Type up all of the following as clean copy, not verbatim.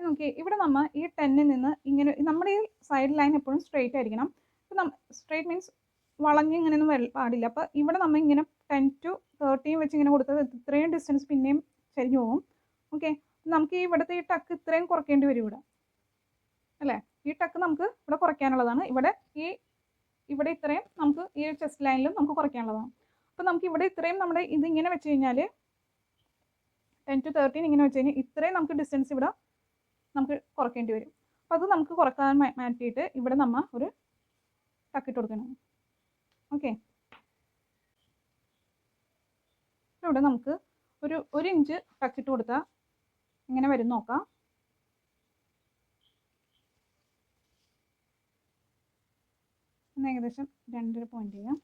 നോക്കി ഇവിടെ നമ്മൾ ഈ 10ൽ നിന്ന് ഇങ്ങനെ നമ്മുടെ ഈ സൈഡ് ലൈൻ എപ്പോഴും സ്ട്രെയിറ്റ് ആയിരിക്കണം. ഇപ്പം സ്ട്രെയിറ്റ് മീൻസ് വളഞ്ഞ് ഇങ്ങനെയൊന്നും പാടില്ല. അപ്പോൾ ഇവിടെ നമ്മൾ ഇങ്ങനെ 10 to 13 വെച്ച് ഇങ്ങനെ കൊടുത്തത് ഇത്രയും ഡിസ്റ്റൻസ് പിന്നെയും ചരിഞ്ഞു പോകും. ഓക്കെ, നമുക്ക് ഈ ഇവിടുത്തെ ഈ ടക്ക് ഇത്രയും കുറയ്ക്കേണ്ടി വരും ഇവിടെ അല്ലേ. ഈ ടക്ക് നമുക്ക് ഇവിടെ കുറയ്ക്കാനുള്ളതാണ്. ഇവിടെ ഇത്രയും നമുക്ക് ഈ ചെസ്റ്റ് ലൈനിലും നമുക്ക് കുറയ്ക്കാനുള്ളതാണ്. അപ്പോൾ നമുക്ക് ഇവിടെ ഇത്രയും നമ്മുടെ ഇതിങ്ങനെ വെച്ച് കഴിഞ്ഞാൽ 10 to 13 ഇങ്ങനെ വെച്ച് കഴിഞ്ഞാൽ ഇത്രയും നമുക്ക് ഡിസ്റ്റൻസ് ഇവിടെ നമുക്ക് കുറയ്ക്കേണ്ടി വരും. അപ്പോൾ അത് നമുക്ക് കുറക്കാൻ മാറ്റിയിട്ട് ഇവിടെ നമ്മൾ ഒരു ടക്കിട്ട് കൊടുക്കണം. ഓക്കെ, ഇവിടെ നമുക്ക് ഒരു ഇഞ്ച് ടക്കിട്ട് കൊടുത്താൽ ഇങ്ങനെ വരും നോക്കാം. ഏകദേശം 2.5 പോയിന്റ് ചെയ്യാം.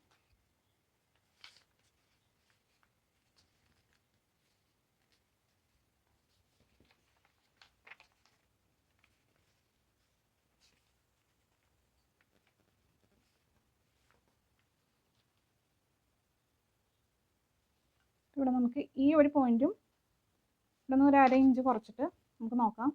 ഇവിടെ നമുക്ക് ഈ ഒരു പോയിന്റും ഇവിടെ നിന്ന് ഒരു 1/2 ഇഞ്ച് കുറച്ചിട്ട് നമുക്ക് നോക്കാം.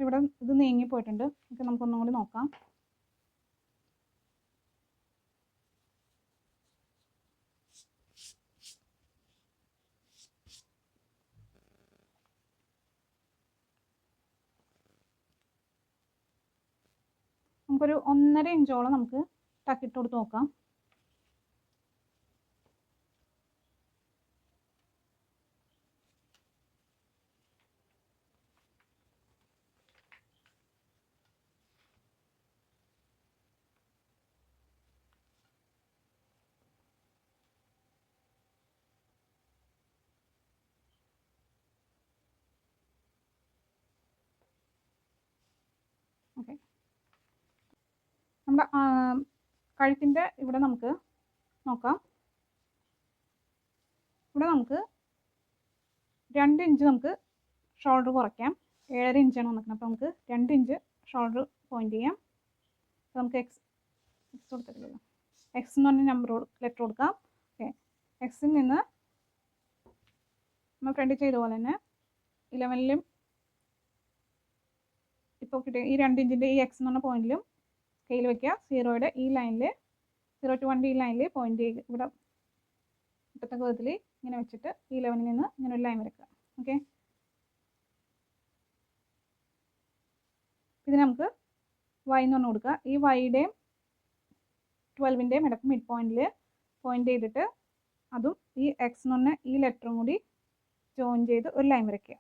ഇവിടെ ഇത് നീങ്ങി പോയിട്ടുണ്ട്. നമുക്കൊന്നും കൂടി നോക്കാം. നമുക്കൊരു 1.5 ഇഞ്ചോളം നമുക്ക് ടക്കിട്ട് കൊടുത്ത് നോക്കാം. ഓക്കെ, നമ്മുടെ കഴുത്തിൻ്റെ ഇവിടെ നമുക്ക് നോക്കാം. ഇവിടെ നമുക്ക് 2 ഇഞ്ച് നമുക്ക് ഷോൾഡർ കുറയ്ക്കാം. 7.5 ഇഞ്ചാണ് വന്നിരിക്കുന്നത്. അപ്പോൾ നമുക്ക് 2 ഇഞ്ച് ഷോൾഡർ പോയിന്റ് ചെയ്യാം. നമുക്ക് എക്സ് കൊടുത്തിട്ടില്ലല്ലോ, എക്സ് എന്ന് പറഞ്ഞ ലെറ്റർ കൊടുക്കാം. ഓക്കെ, എക്സിൽ നിന്ന് നമ്മൾ ഫ്രണ്ട് ചെയ്ത പോലെ തന്നെ 11ലും ഇപ്പോൾ കിട്ടിയ ഈ 2 ഇഞ്ചിൻ്റെ ഈ എക്സ് എന്ന് പറഞ്ഞ പോയിന്റിലും സ്കെയിൽ വയ്ക്കുക. 0യുടെ ഈ ലൈനിൽ 0 to 1 ഈ ലൈനിൽ പോയിന്റ് ചെയ്യുക. ഇവിടെ ഇപ്പത്തക്ക വിധത്തിൽ ഇങ്ങനെ വെച്ചിട്ട് ഈ 11ൽ നിന്ന് ഇങ്ങനെ ഒരു ലൈൻ വരയ്ക്കുക. ഓക്കെ, ഇതിന് നമുക്ക് വൈ എന്ന് പറഞ്ഞു കൊടുക്കുക. ഈ വൈയുടെയും 12ൻ്റെയും ഇടയ്ക്ക് മിഡ് പോയിന്റിൽ പോയിന്റ് ചെയ്തിട്ട് അതും ഈ എക്സ് എന്ന് പറഞ്ഞ ഈ ലെറ്ററും കൂടി ജോയിൻ ചെയ്ത് ഒരു ലൈൻ വരയ്ക്കുക.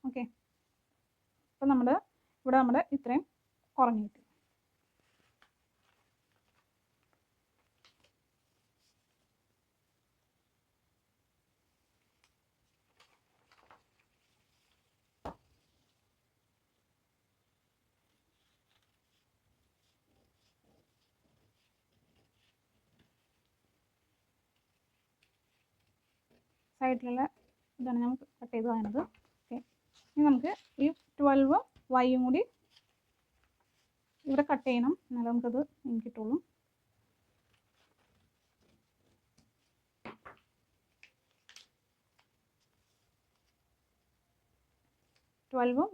ഓക്കെ, അപ്പോൾ ഇവിടെ നമ്മുടെ ഇത്രയും കുറഞ്ഞു കിട്ടും. സൈഡിലുള്ള ഇതാണ് ഞാൻ കട്ട് ചെയ്ത് കളയുന്നത്. ഓക്കെ, ഇനി നമുക്ക് ഈ 12 വൈയും കൂടി ഇവിടെ കട്ട് ചെയ്യണം, എന്നാലും നമുക്കത് കിട്ടുള്ളൂ.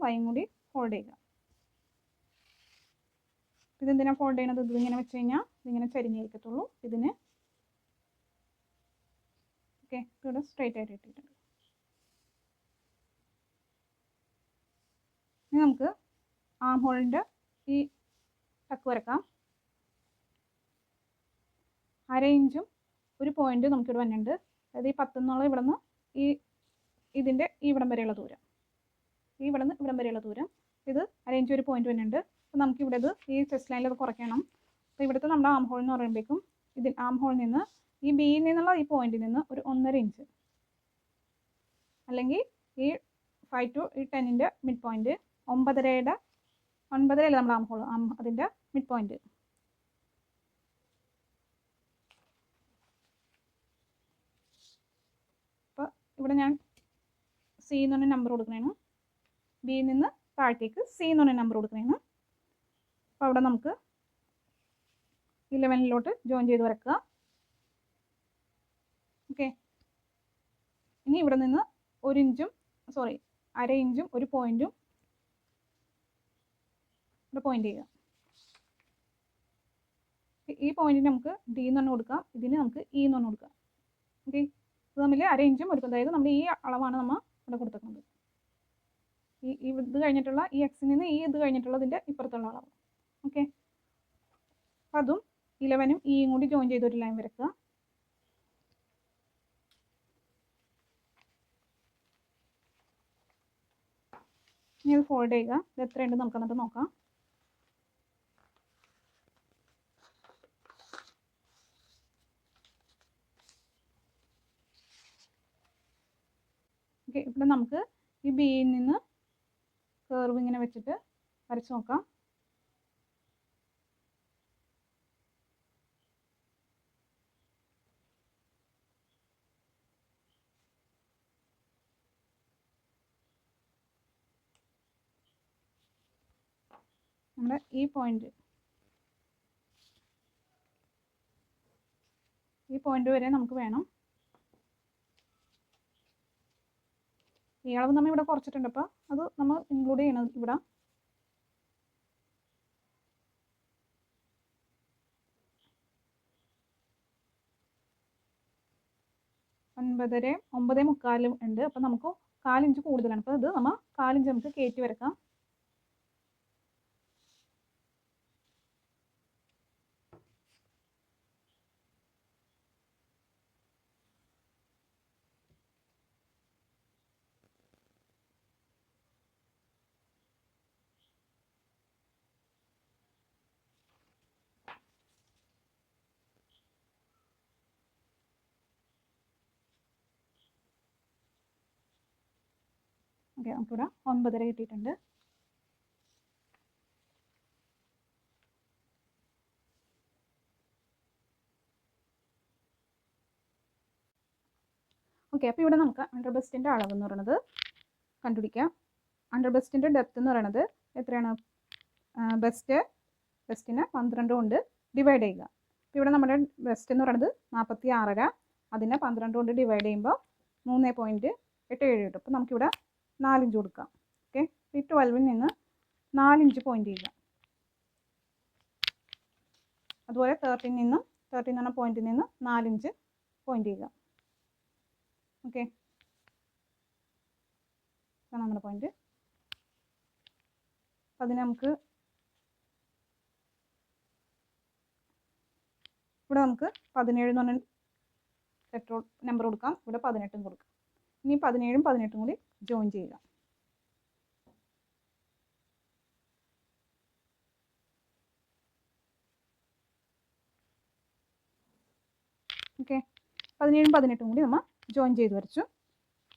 വൈയും കൂടി ഫോൾഡ് ചെയ്യുക. ഇതെന്തിനാണ് ഫോൾഡ് ചെയ്യണത്? ഇതിങ്ങനെ വെച്ച് കഴിഞ്ഞാൽ ഇതിങ്ങനെ ചരിഞ്ഞിരിക്കത്തുള്ളൂ. ഇതിന് ഓക്കെ, ഇവിടെ സ്ട്രൈറ്റ് ആയിട്ട് ഇട്ടിട്ടുണ്ട്. ഇനി നമുക്ക് ആം ഹോളിൻ്റെ ഈ ടക്ക് വരക്കാം. 1/2 ഇഞ്ചും ഒരു പോയിന്റ് നമുക്കിവിടെ വന്നിട്ടുണ്ട്. അതായത് ഈ 10 എന്നുള്ള ഇവിടെ നിന്ന് ഇതിൻ്റെ ഇവിടം വരെയുള്ള ദൂരം, ഇവിടെ നിന്ന് ഇവിടം വരെയുള്ള ദൂരം, ഇത് 1/2 ഇഞ്ച് ഒരു പോയിന്റ് വന്നിട്ടുണ്ട്. അപ്പോൾ നമുക്കിവിടെ ഈ ചെസ്റ്റ് ലൈനിൽ അത് കുറയ്ക്കണം. അപ്പോൾ ഇവിടുത്തെ നമ്മുടെ ആം ഹോൾ എന്ന് പറയുമ്പോഴേക്കും ആം ഹോളിൽ നിന്ന് ഈ ബിയിൽ നിന്നുള്ള ഈ പോയിന്റിൽ നിന്ന് ഒരു 1.5 ഇഞ്ച്, അല്ലെങ്കിൽ ഈ 5 to 10ൻ്റെ മിഡ് പോയിന്റ്, 9.5 നമ്മുടെ ആം ഹോൾ അതിൻ്റെ മിഡ് പോയിന്റ് ഇവിടെ ഞാൻ സി എന്ന് പറഞ്ഞ നമ്പർ കൊടുക്കണേണ്, ബിയിൽ നിന്ന് താഴത്തേക്ക് സി എന്ന് പറഞ്ഞ നമ്പർ കൊടുക്കണേണ്. അപ്പോൾ അവിടെ നമുക്ക് 11 ജോയിൻ ചെയ്ത് വരക്കുക. ഓക്കെ, ഇനി ഇവിടെ നിന്ന് 1 ഇഞ്ചും അര ഇഞ്ചും ഒരു പോയിന്റും ഇവിടെ പോയിന്റ് ചെയ്യുക. ഈ പോയിന്റിന് നമുക്ക് ഡി എന്ന് പറഞ്ഞ് കൊടുക്കാം, ഇതിന് നമുക്ക് ഇ എന്ന് പറഞ്ഞ് കൊടുക്കാം. ഓക്കെ, ഇത് തമ്മിൽ അര ഇഞ്ചും ഒരു, അതായത് നമ്മൾ ഈ അളവാണ് നമ്മൾ ഇവിടെ കൊടുത്തിരിക്കുന്നത്. ഈ ഇത് കഴിഞ്ഞിട്ടുള്ള ഈ എക്സിൽ നിന്ന് ഈ ഇത് കഴിഞ്ഞിട്ടുള്ളതിൻ്റെ ഇപ്പുറത്തുള്ള അളവ്. ഓക്കെ, അപ്പം അതും 11ഉം ഇയും കൂടി ജോയിൻ ചെയ്ത് ഒരു ലൈൻ വരക്കുക. ഇനി അത് ഫോൾഡ് ചെയ്യുക. ഇത് എത്രയുണ്ട് നമുക്ക് എന്നിട്ട് നോക്കാം. ഓക്കെ, ഇവിടെ നമുക്ക് ഈ ബിയിൽ നിന്ന് കർവ് ഇങ്ങനെ വെച്ചിട്ട് വരച്ച് നോക്കാം. നമ്മുടെ ഈ പോയിന്റ് വരെ നമുക്ക് വേണം. ഈ അളവ് നമ്മൾ ഇവിടെ കുറച്ചിട്ടുണ്ട്, അപ്പോൾ അത് നമ്മൾ ഇൻക്ലൂഡ് ചെയ്യണം ഇവിടെ. ഒൻപതര 9:45 ഉണ്ട്, അപ്പോൾ നമുക്ക് 4 ഇഞ്ച് കൂടുതലാണ്. അപ്പോൾ ഇത് നമ്മൾ 4 ഇഞ്ച് നമുക്ക് കയറ്റി വരക്കാം. ഓക്കെ, നമുക്കിവിടെ 9.5 കിട്ടിയിട്ടുണ്ട്. ഓക്കെ, അപ്പോൾ ഇവിടെ നമുക്ക് അണ്ടർ ബെസ്റ്റിൻ്റെ അളവ് എന്ന് പറയുന്നത് കണ്ടുപിടിക്കാം. അണ്ടർ ബെസ്റ്റിൻ്റെ ഡെപ്ത് എന്ന് പറയുന്നത് എത്രയാണ്? ബെസ്റ്റിന് 12 കൊണ്ട് ഡിവൈഡ് ചെയ്യുക. അപ്പോൾ ഇവിടെ നമ്മുടെ ബെസ്റ്റ് എന്ന് പറയുന്നത് 46.5, അതിനെ 12 കൊണ്ട് ഡിവൈഡ് ചെയ്യുമ്പോൾ 3.87 കിട്ടും. അപ്പോൾ നമുക്കിവിടെ 4 ഇഞ്ച് കൊടുക്കാം. ഓക്കെ, ഈ 12ൽ നിന്ന് 4 ഇഞ്ച് പോയിന്റ് ചെയ്യുക. അതുപോലെ 13 എന്ന് പറഞ്ഞ പോയിന്റിൽ നിന്ന് 4 ഇഞ്ച് പോയിന്റ് ചെയ്യുക. ഓക്കെ, ഇതാണ് നമ്മുടെ പോയിന്റ്. അതിന് നമുക്ക് ഇവിടെ നമുക്ക് 17 എന്ന് പറഞ്ഞ ലെറ്റർ നമ്പർ കൊടുക്കാം, ഇവിടെ 18 കൊടുക്കാം. ഇനി 17ഉം 18ഉം കൂടി ജോയിൻ ചെയ്യുക. ഓക്കെ, 17ഉം 18ഉം കൂടി നമ്മൾ ജോയിൻ ചെയ്ത് വരച്ചു.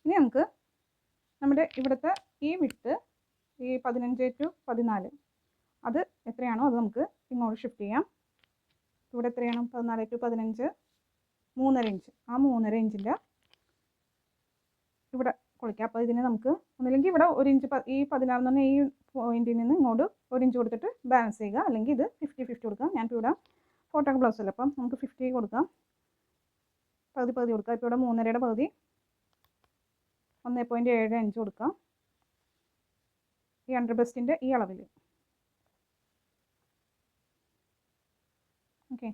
ഇനി നമുക്ക് നമ്മുടെ ഇവിടുത്തെ ഈ വിട്ട് ഈ 15 to 14 അത് എത്രയാണോ അത് നമുക്ക് ഇങ്ങോട്ട് ഷിഫ്റ്റ് ചെയ്യാം. ഇവിടെ എത്രയാണ്? 14 to 15 3.5 ഇഞ്ച്. ആ 3.5 ഇഞ്ചിൻ്റെ ഇവിടെ കുളിക്കാം. അപ്പോൾ ഇതിനെ നമുക്ക് ഒന്നില്ലെങ്കിൽ ഇവിടെ 1 ഇഞ്ച് ഈ 16 എന്ന് പറഞ്ഞാൽ ഈ പോയിന്റിൽ നിന്ന് ഇങ്ങോട്ട് 1 ഇഞ്ച് കൊടുത്തിട്ട് ബാലൻസ് ചെയ്യുക, അല്ലെങ്കിൽ ഇത് 50-50 കൊടുക്കാം. ഞാനിപ്പോൾ ഇവിടെ ഫോട്ടോക്ക് ബ്ലൗസ് അല്ല, അപ്പം നമുക്ക് 50 കൊടുക്കാം, പകുതി കൊടുക്കാം. ഇപ്പോൾ ഇവിടെ 3.5യുടെ പകുതി 1.75 കൊടുക്കാം ഈ അണ്ടർ ബെസ്റ്റിൻ്റെ ഈ അളവിൽ. ഓക്കെ,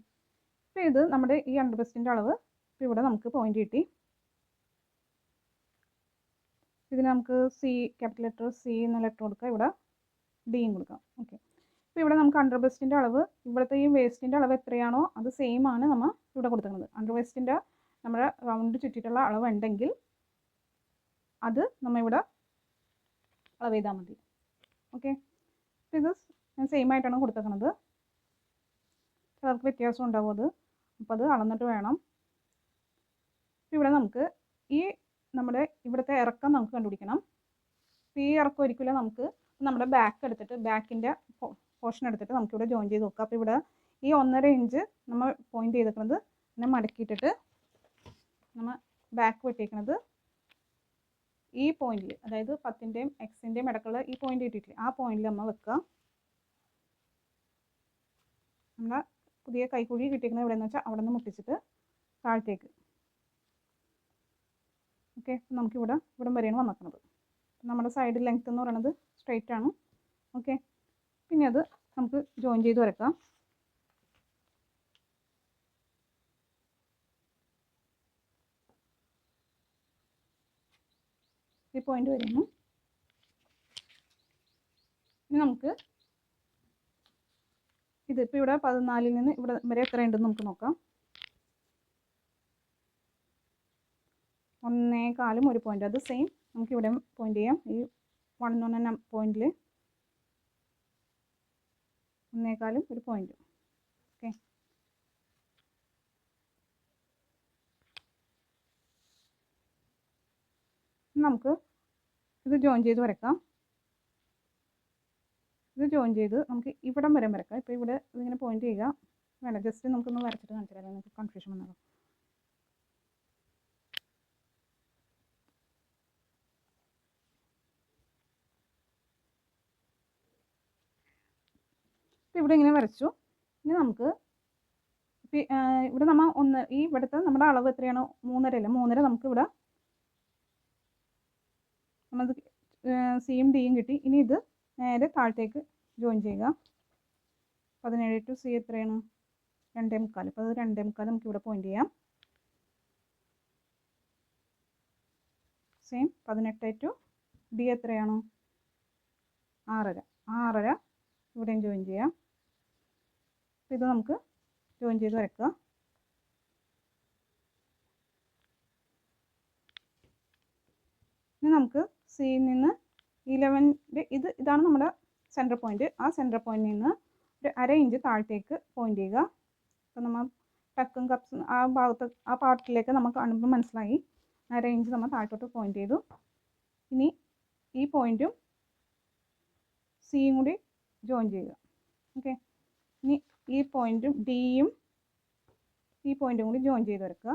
ഇപ്പോൾ ഇത് നമ്മുടെ ഈ അണ്ടർ ബെസ്റ്റിൻ്റെ അളവ്. ഇപ്പോൾ ഇവിടെ നമുക്ക് പോയിന്റ് കിട്ടി. ഇതിന് നമുക്ക് സി, ക്യാപിറ്റൽ ലെറ്റർ സി എന്ന ലെറ്റർ കൊടുക്കാം, ഇവിടെ ഡിയും കൊടുക്കാം. ഓക്കെ, ഇപ്പോൾ ഇവിടെ നമുക്ക് അണ്ടർ ബെസ്റ്റിൻ്റെ അളവ് ഇവിടുത്തെ ഈ വേസ്റ്റിൻ്റെ അളവ് എത്രയാണോ അത് സെയിം ആണ് നമ്മൾ ഇവിടെ കൊടുക്കുന്നത്. അണ്ടർ വേസ്റ്റിൻ്റെ നമ്മുടെ റൗണ്ട് ചുറ്റിയിട്ടുള്ള അളവ് ഉണ്ടെങ്കിൽ അത് നമ്മൾ ഇവിടെ അളവ് ചെയ്താൽ മതി. ഓക്കെ, അപ്പോൾ ഇത് ഞാൻ സെയിം ആയിട്ടാണ് കൊടുത്തേക്കുന്നത്. ചിലർക്ക് വ്യത്യാസം ഉണ്ടാവും അത്, അപ്പോൾ അത് അളന്നിട്ട് വേണം. ഇവിടെ നമുക്ക് ഈ നമ്മുടെ ഇവിടുത്തെ ഇറക്കം നമുക്ക് കണ്ടുപിടിക്കണം. ഈ ഇറക്കം ഒരിക്കലും നമുക്ക് നമ്മുടെ ബാക്ക് എടുത്തിട്ട് ബാക്കിൻ്റെ പോർഷൻ എടുത്തിട്ട് നമുക്കിവിടെ ജോയിൻ ചെയ്ത് നോക്കാം. അപ്പോൾ ഇവിടെ ഈ 1.5 ഇഞ്ച് നമ്മൾ പോയിന്റ് ചെയ്തിരിക്കുന്നത് പിന്നെ മടക്കിയിട്ടിട്ട് നമ്മൾ ബാക്ക് വെട്ടിയിരിക്കുന്നത് ഈ പോയിന്റിൽ, അതായത് 10ൻ്റെയും എക്സിൻ്റെയും ഇടക്കുള്ള ഈ പോയിന്റ് കിട്ടിയിട്ടില്ലേ, ആ പോയിന്റിൽ നമ്മൾ വെക്കുക. നമ്മളെ പുതിയ കൈക്കുഴി കിട്ടിയിരിക്കുന്നത് എവിടെയെന്ന് വെച്ചാൽ അവിടെ നിന്ന് മുട്ടിച്ചിട്ട് താഴത്തേക്ക്. ഓക്കെ, നമുക്കിവിടെ ഇവിടം വരെയാണ് വന്നിരിക്കുന്നത്. നമ്മുടെ സൈഡ് ലെങ്ത് എന്ന് പറയുന്നത് സ്ട്രെയിറ്റ് ആണ്. ഓക്കെ, പിന്നെ അത് നമുക്ക് ജോയിൻ ചെയ്ത് വരക്കാം. ഈ പോയിന്റ് വരുന്നു. ഇനി നമുക്ക് ഇതിപ്പോൾ ഇവിടെ 14ൽ നിന്ന് ഇവിടെ വരെ എത്രയുണ്ടെന്ന് നമുക്ക് നോക്കാം. 1.25 ഒരു പോയിന്റ്. അത് സെയിം നമുക്ക് ഇവിടെ പോയിന്റ് ചെയ്യാം. ഈ 1 പോയിന്റിൽ 1.25 ഒരു പോയിന്റ്. ഓക്കെ, നമുക്ക് ഇത് ജോയിൻ ചെയ്ത് വരക്കാം. ഇത് ജോയിൻ ചെയ്ത് നമുക്ക് ഇവിടം വരെ വരക്കാം. ഇപ്പോൾ ഇവിടെ ഇതിങ്ങനെ പോയിന്റ് ചെയ്യുക വേണ്ട, ജസ്റ്റ് നമുക്കൊന്ന് വരച്ചിട്ട് കാണിച്ചു തരാം, നമുക്ക് കൺഫ്യൂഷൻ വന്നല്ലോ. ഇവിടെ ഇങ്ങനെ വരച്ചു. ഇനി നമുക്ക് ഇവിടെ നമ്മൾ ഈ ഇവിടുത്തെ നമ്മുടെ അളവ് എത്രയാണോ 3.5 അല്ല, 3.5 നമുക്ക് ഇവിടെ നമ്മളത് സിയും ഡിയും കിട്ടി. ഇനി ഇത് നേരെ താഴത്തേക്ക് ജോയിൻ ചെയ്യുക. 17 ടു സി എത്രയാണ്? 2.25. അപ്പോൾ അത് 2.25 നമുക്ക് ഇവിടെ പോയിന്റ് ചെയ്യാം. സെയിം 18 ടു ഡി എത്രയാണോ? 6.5 ഇവിടെയും ജോയിൻ ചെയ്യാം. ഇത് നമുക്ക് ജോയിൻ ചെയ്ത് വരക്കുക. ഇനി നമുക്ക് സിയിൽ നിന്ന് 11 ഇതാണ് നമ്മുടെ സെൻറ്റർ പോയിന്റ്. ആ സെൻറ്റർ പോയിന്റിൽ നിന്ന് ഒരു 1/2 ഇഞ്ച് താഴത്തേക്ക് പോയിന്റ് ചെയ്യുക. അപ്പോൾ നമ്മൾ ടക്കും കപ്സ് ആ ഭാഗത്ത് ആ പാർട്ടിലേക്ക് നമുക്ക് കാണുമ്പോൾ മനസ്സിലായി. 1/2 ഇഞ്ച് നമ്മൾ താഴത്തോട്ട് പോയിന്റ് ചെയ്തു. ഇനി ഈ പോയിന്റും സിയും കൂടി ജോയിൻ ചെയ്യുക. ഓക്കെ, ഇനി ഈ പോയിന്റും ഡിയും ഈ പോയിന്റും കൂടി ജോയിൻ ചെയ്ത് വരക്കുക.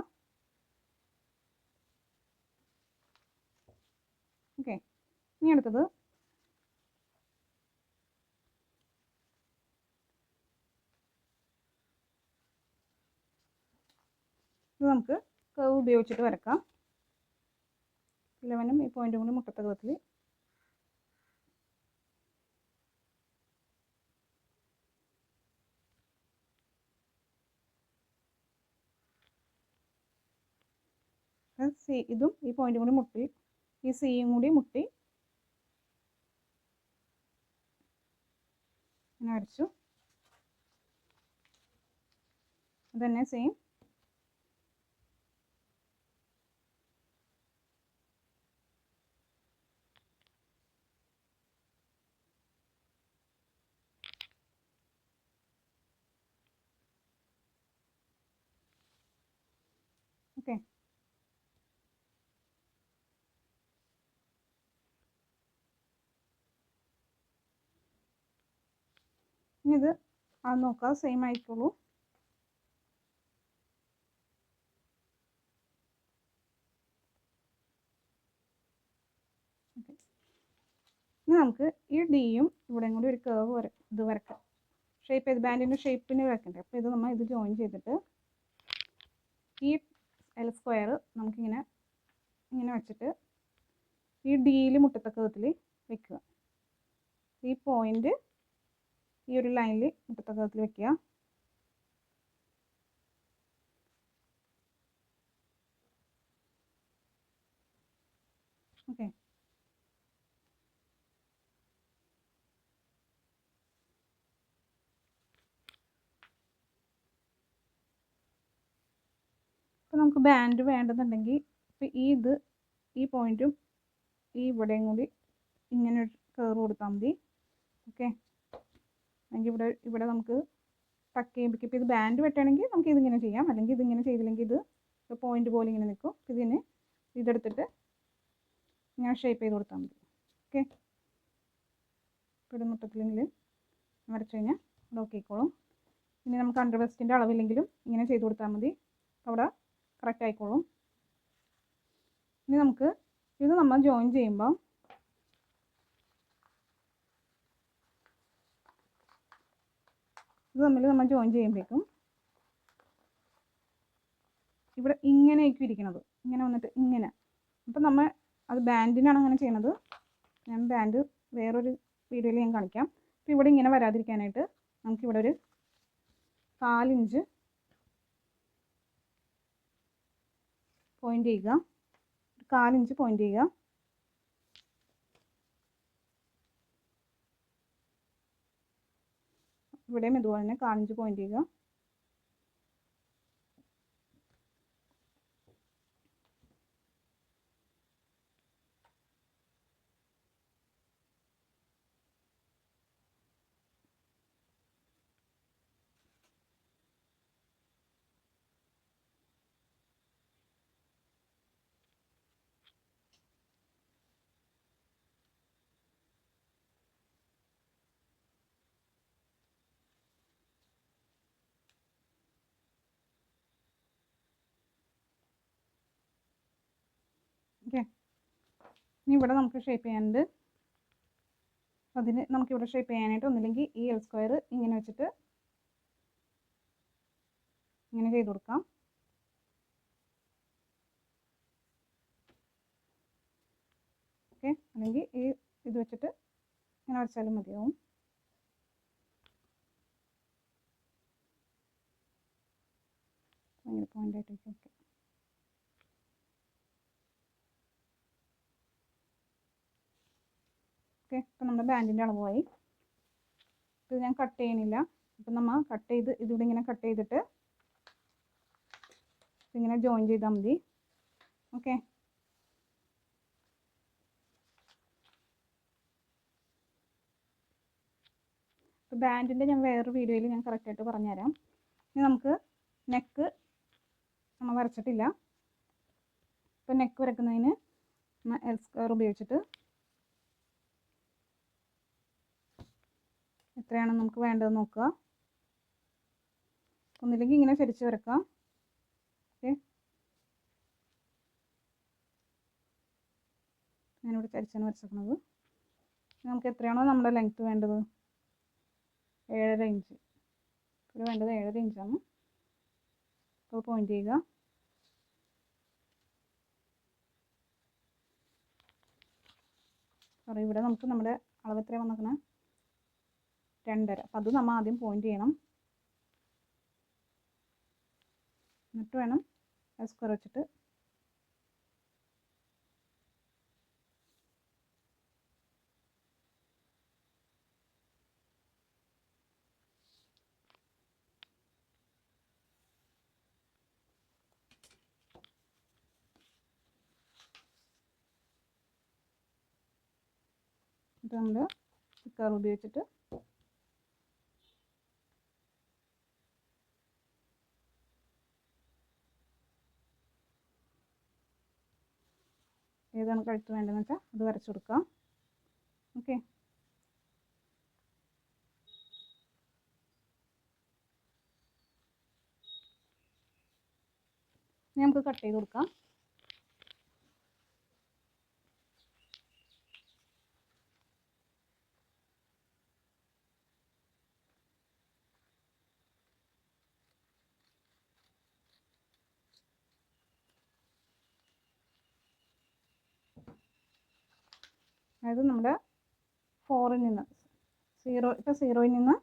ഓക്കെ, ഇനി അടുത്തത് ഇത് നമുക്ക് കർവ് ഉപയോഗിച്ചിട്ട് വരക്കാം. 11ഉം ഈ പോയിന്റും കൂടി മുട്ടത്ത വിധത്തിൽ സി, ഇതും ഈ പോയിന്റും കൂടി മുട്ടി, ഈ സിയും കൂടി മുട്ടി ഇങ്ങനെ വരച്ചു. അതന്നെ സെയിം ഓക്കെ. ഇനി ഇത് നോക്കാം, സെയിം ആയിക്കോളൂ. ഇനി നമുക്ക് ഈ ഡിയും ഇവിടെയും കൂടി ഒരു കർവ് ഇത് വരക്കാം. ഷേപ്പ് ചെയ്ത് ബാൻഡിൻ്റെ ഷേപ്പിന് വരക്കണ്ടേ. അപ്പോൾ ഇത് നമ്മൾ ഇത് ജോയിൻ ചെയ്തിട്ട് ഈ എൽ സ്ക്വയർ നമുക്കിങ്ങനെ വെച്ചിട്ട് ഈ ഡിയിൽ മുട്ടത്തക്ക വിധത്തിൽ വെക്കുക. ഈ പോയിന്റ് ഈ ഒരു ലൈനിൽ മുട്ടത്തക്ക വിധത്തിൽ വെക്കുക. ഓക്കെ, ഇപ്പോൾ നമുക്ക് ബാൻഡ് വേണ്ടെന്നുണ്ടെങ്കിൽ ഇപ്പോൾ ഈ പോയിന്റും ഈ ഇവിടെയും കൂടി ഇങ്ങനെ ഒരു കർവ് കൊടുത്താൽ മതി. ഓക്കെ, അല്ലെങ്കിൽ ഇവിടെ നമുക്ക് ടക്ക് ചെയ്യുമ്പോൾ ഇപ്പോൾ ഇത് ബാൻഡ് വെട്ടണമെങ്കിൽ നമുക്ക് ഇതിങ്ങനെ ചെയ്യാം. അല്ലെങ്കിൽ ഇതിങ്ങനെ ചെയ്തില്ലെങ്കിൽ ഇത് പോയിന്റ് പോലെ ഇങ്ങനെ നിൽക്കും. ഇതിന് ഇതെടുത്തിട്ട് ഇങ്ങനെ ഷേപ്പ് ചെയ്ത് കൊടുത്താൽ മതി. ഓക്കെ, ഇവിടെ മുട്ടത്തിലെങ്കിൽ വരച്ചു കഴിഞ്ഞാൽ അവിടെ ഓക്കെ ആയിക്കോളും. ഇനി നമുക്ക് അണ്ടർ വെസ്റ്റിൻ്റെ അളവില്ലെങ്കിലും ഇങ്ങനെ ചെയ്ത് കൊടുത്താൽ മതി, അവിടെ കറക്റ്റ് ആയിക്കോളും. ഇനി നമുക്ക് ഇത് നമ്മൾ ജോയിൻ ചെയ്യുമ്പോൾ ഇത് തമ്മിൽ നമ്മൾ ജോയിൻ ചെയ്യുമ്പോഴേക്കും ഇവിടെ ഇങ്ങനെയായിരിക്കും ഇരിക്കണത്, ഇങ്ങനെ വന്നിട്ട് ഇങ്ങനെ. അപ്പം നമ്മൾ അത് ബാൻഡിനാണ് അങ്ങനെ ചെയ്യണത്. ഞാൻ ബാൻഡ് വേറൊരു വീഡിയോയിൽ ഞാൻ കാണിക്കാം. അപ്പോൾ ഇവിടെ ഇങ്ങനെ വരാതിരിക്കാനായിട്ട് നമുക്കിവിടെ ഒരു 4 ഇഞ്ച് പോയിൻ്റ് ചെയ്യുക, 4 ഇഞ്ച് പോയിൻ്റ് ചെയ്യുക. ഇവിടെയും ഇതുപോലെ തന്നെ 4 ഇഞ്ച് പോയിൻ്റ് ചെയ്യുക. ഓക്കെ, ഇനി ഇവിടെ നമുക്ക് ഷേപ്പ് ചെയ്യാനുണ്ട്. അതിന് നമുക്കിവിടെ ഷേപ്പ് ചെയ്യാനായിട്ട് ഒന്നില്ലെങ്കിൽ ഈ എൽ സ്ക്വയർ ഇങ്ങനെ വെച്ചിട്ട് ഇങ്ങനെ ചെയ്ത് കൊടുക്കാം. ഓക്കെ, അല്ലെങ്കിൽ ഈ ഇത് വെച്ചിട്ട് ഇങ്ങനെ വരച്ചാലും മതിയാവും. ഭയങ്കര പോയിൻ്റായിട്ടേക്കും. ഓക്കെ, ഓക്കെ, ഇപ്പം നമ്മുടെ ബാൻഡിൻ്റെ അളവായി. ഇത് ഞാൻ കട്ട് ചെയ്യണില്ല. അപ്പം നമ്മൾ കട്ട് ചെയ്ത് ഇതിവിടെ ഇങ്ങനെ കട്ട് ചെയ്തിട്ട് ഇങ്ങനെ ജോയിൻ ചെയ്താൽ മതി. ഓക്കെ, ഇപ്പോൾ ബാൻഡിൻ്റെ ഞാൻ വേറൊരു വീഡിയോയിൽ ഞാൻ കറക്റ്റായിട്ട് പറഞ്ഞുതരാം. ഇനി നമുക്ക് നെക്ക് നമ്മൾ വരച്ചിട്ടില്ല. ഇപ്പോൾ നെക്ക് വരയ്ക്കുന്നതിന് എൽ സ്ക്വയർ ഉപയോഗിച്ചിട്ട് എത്രയാണ് നമുക്ക് വേണ്ടതെന്ന് നോക്കുക. ഒന്നില്ലെങ്കിൽ ഇങ്ങനെ ചരിച്ച് വരക്കാം. ഓക്കെ, ഞാനിവിടെ ചരിച്ചാണ് വരച്ചിരിക്കുന്നത്. നമുക്ക് എത്രയാണോ നമ്മുടെ ലെങ്ത്ത് വേണ്ടത്, 7.5 ഇഞ്ച്. ഇവിടെ വേണ്ടത് 7.5 ഇഞ്ചാണ്. അപ്പോൾ പോയിൻ്റ് ചെയ്യുക. സോറി, ഇവിടെ നമുക്ക് നമ്മുടെ അളവ് എത്രയാണ് വന്നിരിക്കുന്നത്, 2.5. അപ്പോൾ അത് നമ്മൾ ആദ്യം പോയിൻ്റ് ചെയ്യണം. എന്നിട്ട് വേണം സ്ക്വയർ വെച്ചിട്ട് ഇത് നമ്മൾ കർവ് ഉപയോഗിച്ചിട്ട് ഏതാണ് കഴുത്ത് വേണ്ടതെന്ന് വെച്ചാൽ അത് വരച്ചു കൊടുക്കാം. ഓക്കെ, നമുക്ക് കട്ട് ചെയ്ത് കൊടുക്കാം. അതായത് നമ്മുടെ 4ൽ നിന്ന് 0, ഇപ്പോൾ 0ൽ നിന്ന്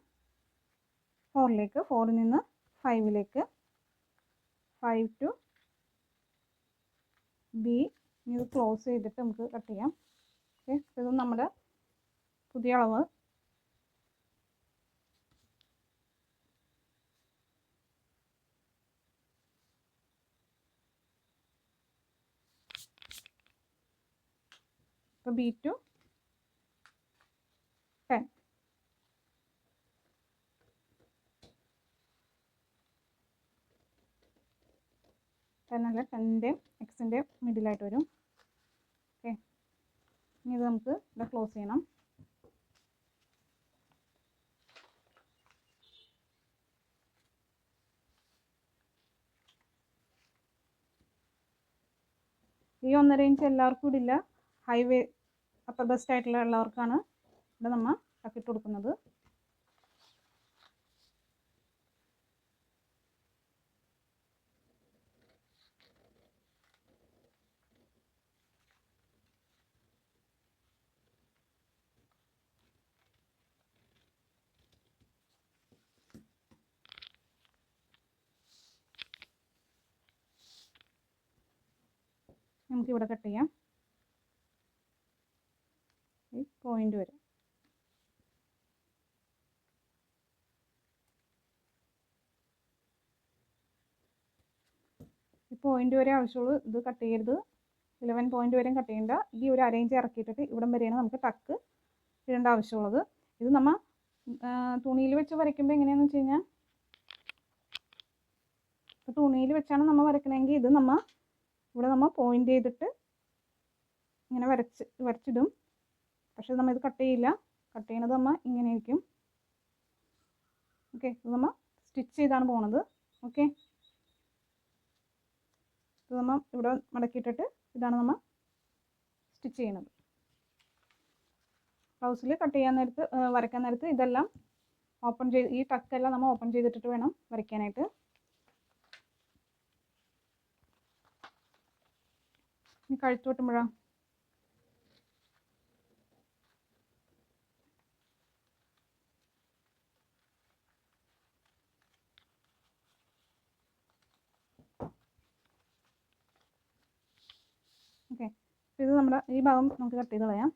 4ലേക്ക്, 4ൽ നിന്ന് 5ലേക്ക്, 5 to B. ഇത് ക്ലോസ് ചെയ്തിട്ട് നമുക്ക് കട്ട് ചെയ്യാം. ഓക്കെ, ഇത് നമ്മുടെ പുതിയ അളവ്. ഇപ്പോൾ B to 10. അല്ല, 10ൻ്റെ എക്സിൻ്റെ മിഡിലായിട്ട് വരും. ഓക്കെ, ഇനി ഇത് നമുക്ക് ഇവിടെ ക്ലോസ് ചെയ്യണം. ഈ 1.5 ഇഞ്ച് എല്ലാവർക്കും ഇടില്ല. ഹൈവേ അപ്പർ ബെസ്റ്റ് ആയിട്ടുള്ള ഉള്ളവർക്കാണ് ഇവിടെ നമ്മൾ ടക്കിട്ട് കൊടുക്കുന്നത്. നമുക്കിവിടെ കട്ട് ചെയ്യാം. ഈ പോയിന്റ് വരെ ഈ പോയിന്റ് വരെ ആവശ്യമുള്ളൂ. ഇത് കട്ട് ചെയ്യരുത്. 11 പോയിന്റ് വരെയും കട്ട് ചെയ്യേണ്ട. ഈ ഒരു അരയിഞ്ച് ഇറക്കിയിട്ടിട്ട് ഇവിടം വരെയാണ് നമുക്ക് ടക്ക് ഇടേണ്ട ആവശ്യമുള്ളത്. ഇത് നമ്മൾ തുണിയിൽ വെച്ച് വരയ്ക്കുമ്പോൾ എങ്ങനെയാണെന്ന് വെച്ച് കഴിഞ്ഞാൽ, ഇപ്പോൾ തുണിയിൽ വെച്ചാണ് നമ്മൾ വരയ്ക്കണമെങ്കിൽ ഇത് ഇവിടെ നമ്മൾ പോയിന്റ് ചെയ്തിട്ട് ഇങ്ങനെ വരച്ചിടും. പക്ഷെ നമ്മൾ ഇത് കട്ട് ചെയ്യില്ല. കട്ട് ചെയ്യണത് ഇങ്ങനെ ആയിരിക്കും. ഓക്കെ, ഇത് നമ്മൾ സ്റ്റിച്ച് ചെയ്താണ് പോണത്. ഓക്കെ, ഇത് നമ്മൾ ഇവിടെ മടക്കിയിട്ടിട്ട് ഇതാണ് നമ്മൾ സ്റ്റിച്ച് ചെയ്യുന്നത്. ബ്ലൗസിൽ കട്ട് ചെയ്യാൻ നേരത്ത് വരയ്ക്കാൻ നേരത്ത് ഇതെല്ലാം ഓപ്പൺ ചെയ്ത്, ഈ ടക്കെല്ലാം നമ്മൾ ഓപ്പൺ ചെയ്തിട്ടിട്ട് വേണം വരയ്ക്കാനായിട്ട്. ഇനി കഴുത്ത് വെട്ടുമ്പോഴാണ് ഓക്കെ. ഇത് നമ്മുടെ ഈ ഭാഗം നമുക്ക് കട്ട് ചെയ്ത് കളയാം.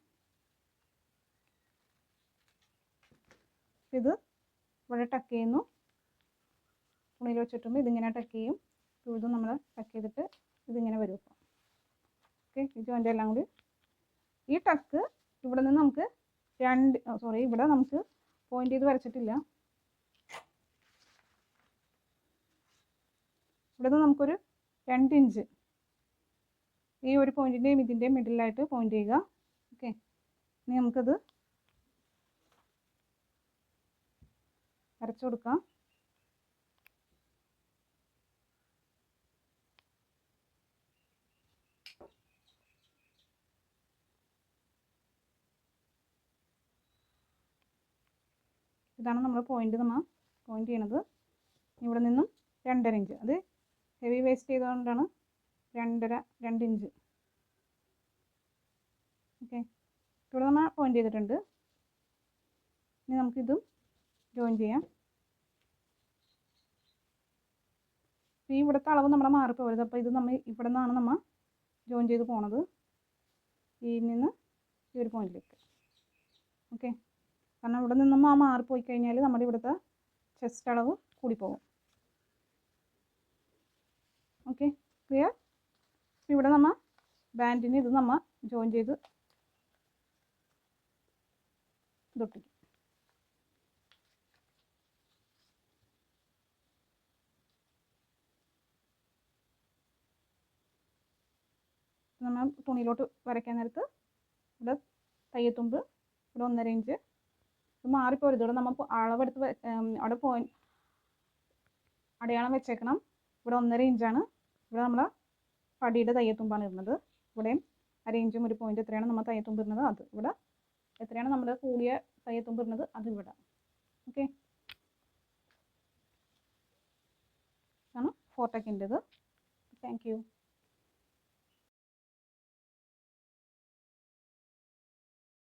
ഇത് ഇവിടെ ടക്ക് ചെയ്യുന്നു. തുണിയിൽ വെച്ചിട്ടുമ്പോൾ ഇതിങ്ങനെ ടക്ക് ചെയ്യും. ഇത് നമ്മൾ ടക്ക് ചെയ്തിട്ട് ഇതിങ്ങനെ വരും. ഓക്കെ, ഈ ജോയിൻ്റ് എല്ലാം കൂടി ഈ ടക്ക് ഇവിടെ നിന്ന് നമുക്ക് ഇവിടെ നമുക്ക് പോയിന്റ് ചെയ്ത് വരച്ചിട്ടില്ല. ഇവിടെ നിന്ന് നമുക്കൊരു 2 ഇഞ്ച് ഈ ഒരു പോയിന്റിൻ്റെയും ഇതിൻ്റെയും മിഡിലായിട്ട് പോയിന്റ് ചെയ്യുക. ഓക്കെ, ഇനി നമുക്കത് വരച്ചു കൊടുക്കാം. ഇതാണ് നമ്മൾ പോയിന്റ് ചെയ്യണത്. ഇവിടെ നിന്നും 2.5 ഇഞ്ച്. അത് ഹെവി വേസ്റ്റ് ചെയ്തുകൊണ്ടാണ് 2 ഇഞ്ച്. ഓക്കെ, ഇവിടെ നമ്മൾ പോയിന്റ് ചെയ്തിട്ടുണ്ട്. ഇനി നമുക്കിതും ജോയിൻ ചെയ്യാം. ഈ ഇവിടുത്തെ അളവ് നമ്മൾ മാറിപ്പോകരുത്. അപ്പോൾ ഇത് ഇവിടെ നിന്നാണ് നമ്മൾ ജോയിൻ ചെയ്ത് പോണത്, ഈ നിന്ന് ഈ ഒരു പോയിന്റിലേക്ക്. ഓക്കെ, കാരണം ഇവിടെ നിന്നും മാറിപ്പോയി കഴിഞ്ഞാൽ നമ്മുടെ ഇവിടുത്തെ ചെസ്റ്റ് അളവ് കൂടിപ്പോകും. Okay, clear. ഇവിടെ നമ്മൾ ബാൻഡിന് ഇത് നമ്മൾ ജോയിൻ ചെയ്ത് ഇതൊട്ടിക്കും. നമ്മൾ തുണിയിലോട്ട് വരയ്ക്കാൻ നേരത്ത് ഇവിടെ തയ്യത്തുമ്പ് ഇവിടെ 1.5 ഇഞ്ച്. ഇത് മാറിപ്പോരുത്. ഇവിടെ നമ്മൾ അളവെടുത്ത് അവിടെ അടയാളം വെച്ചേക്കണം. ഇവിടെ 1.5 ഇഞ്ചാണ്. ഇവിടെ നമ്മൾ പടിയുടെ തയ്യത്തുമ്പാണ് ഇടുന്നത്. ഇവിടെയും 1/2 ഇഞ്ചും ഒരു പോയിന്റ് എത്രയാണ് നമ്മൾ തയ്യത്തുമ്പ് ഇടുന്നത് അത് ഇവിടെ, എത്രയാണ് നമ്മൾ കൂടിയ തയ്യത്തുമ്പ് ഇടുന്നത് അത് ഇവിടെ. ഓക്കെ, ഇതാണ് 4 ടക്കിൻ്റെത്. Thank you.